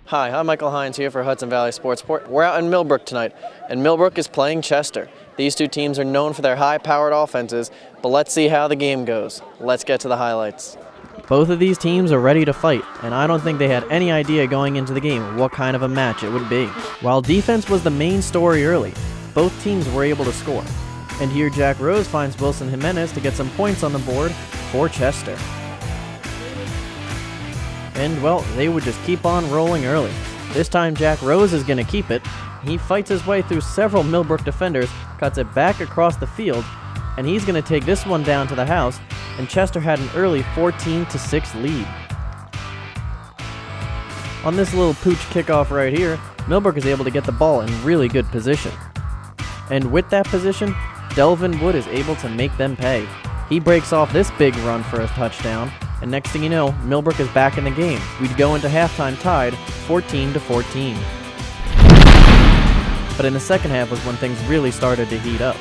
Hi, I'm Michael Hines here for Hudson Valley Sports Report. We're out in Millbrook tonight, and Millbrook is playing Chester. These two teams are known for their high-powered offenses, but let's see how the game goes. Let's get to the highlights. Both of these teams are ready to fight, and I don't think they had any idea going into the game what kind of a match it would be. While defense was the main story early, both teams were able to score. And here Jack Rose finds Wilson Jimenez to get some points on the board for Chester. And, well, they would just keep on rolling early. This time Jack Rose is going to keep it. He fights his way through several Millbrook defenders, cuts it back across the field, and he's going to take this one down to the house, and Chester had an early 14-6 lead. On this little pooch kickoff right here, Millbrook is able to get the ball in really good position. And with that position, Delvin Wood is able to make them pay. He breaks off this big run for a touchdown, and next thing you know, Millbrook is back in the game. We'd go into halftime tied 14-14. But in the second half was when things really started to heat up.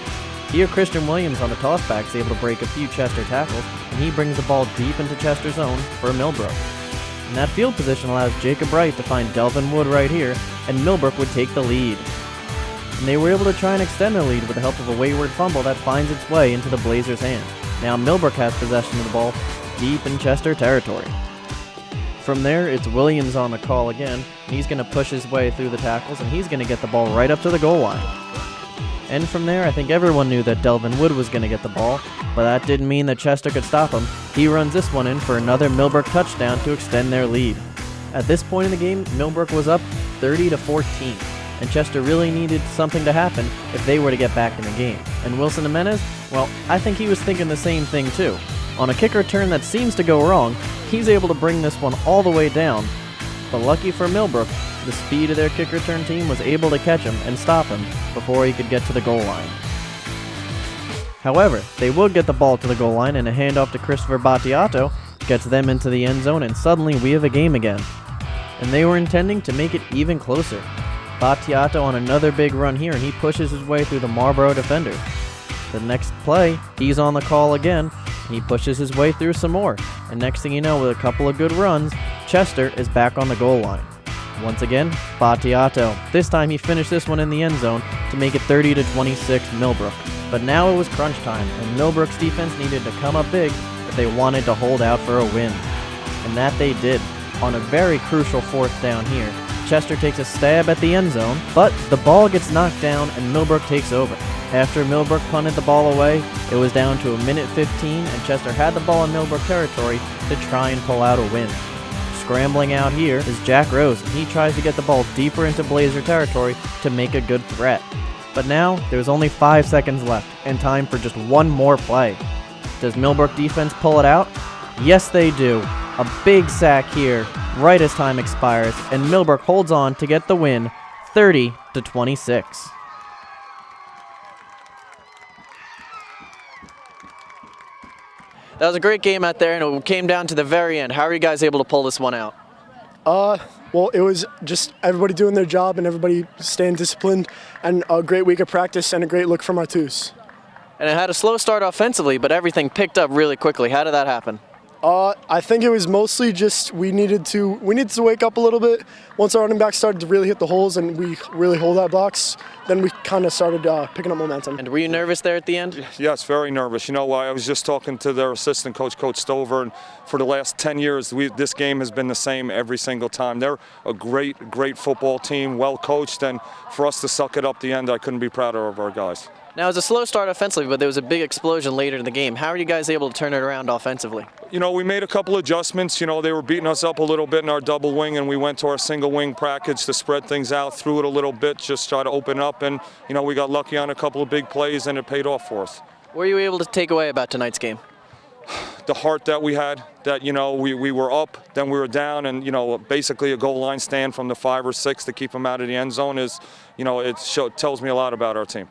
Here Christian Williams on the tossback is able to break a few Chester tackles, and he brings the ball deep into Chester's zone for Millbrook. And that field position allows Jacob Wright to find Delvin Wood right here, and Millbrook would take the lead. And they were able to try and extend the lead with the help of a wayward fumble that finds its way into the Blazers' hand. Now Millbrook has possession of the ball deep in Chester territory. From there, it's Williams on the call again, and he's going to push his way through the tackles, and he's going to get the ball right up to the goal line. And from there, I think everyone knew that Delvin Wood was going to get the ball, but that didn't mean that Chester could stop him. He runs this one in for another Millbrook touchdown to extend their lead. At this point in the game, Millbrook was up 30-14, and Chester really needed something to happen if they were to get back in the game. And Wilson Jimenez, well, I think he was thinking the same thing too. On a kick return that seems to go wrong, he's able to bring this one all the way down. But lucky for Millbrook, the speed of their kick return team was able to catch him and stop him before he could get to the goal line. However, they will get the ball to the goal line, and a handoff to Christopher Battiato gets them into the end zone, and suddenly we have a game again. And they were intending to make it even closer. Battiato on another big run here, and he pushes his way through the Marlboro defenders. The next play, he's on the call again. He pushes his way through some more, and next thing you know, with a couple of good runs, Chester is back on the goal line. Once again, Battiato. This time he finished this one in the end zone to make it 30-26 Millbrook. But now it was crunch time, and Millbrook's defense needed to come up big if they wanted to hold out for a win. And that they did. On a very crucial fourth down here, Chester takes a stab at the end zone, but the ball gets knocked down and Millbrook takes over. After Millbrook punted the ball away, it was down to 1:15, and Chester had the ball in Millbrook territory to try and pull out a win. Scrambling out here is Jack Rose, and he tries to get the ball deeper into Blazer territory to make a good threat. But now, there's only 5 seconds left, and time for just one more play. Does Millbrook defense pull it out? Yes, they do. A big sack here, right as time expires, and Millbrook holds on to get the win, 30-26. That was a great game out there, and it came down to the very end. How are you guys able to pull this one out? Well, it was just everybody doing their job and everybody staying disciplined, and a great week of practice and a great look from our twos. And it had a slow start offensively, but everything picked up really quickly. How did that happen? I think it was mostly just we needed to wake up a little bit. Once our running back started to really hit the holes and we really hold our blocks, then we kind of started picking up momentum. And were you nervous there at the end? Yes, very nervous. You know, I was just talking to their assistant coach, Coach Stover, and for the last 10 years, this game has been the same every single time. They're a great football team, well coached, and for us to suck it up the end, I couldn't be prouder of our guys. Now, it was a slow start offensively, but there was a big explosion later in the game. How are you guys able to turn it around offensively? You know, we made a couple adjustments. You know, they were beating us up a little bit in our double wing, and we went to our single wing package to spread things out, threw it a little bit, just try to open up, and, you know, we got lucky on a couple of big plays, and it paid off for us. What were you able to take away about tonight's game? The heart that we had, that, you know, we were up, then we were down, and, you know, basically a goal line stand from the 5 or 6 to keep them out of the end zone is, you know, tells me a lot about our team.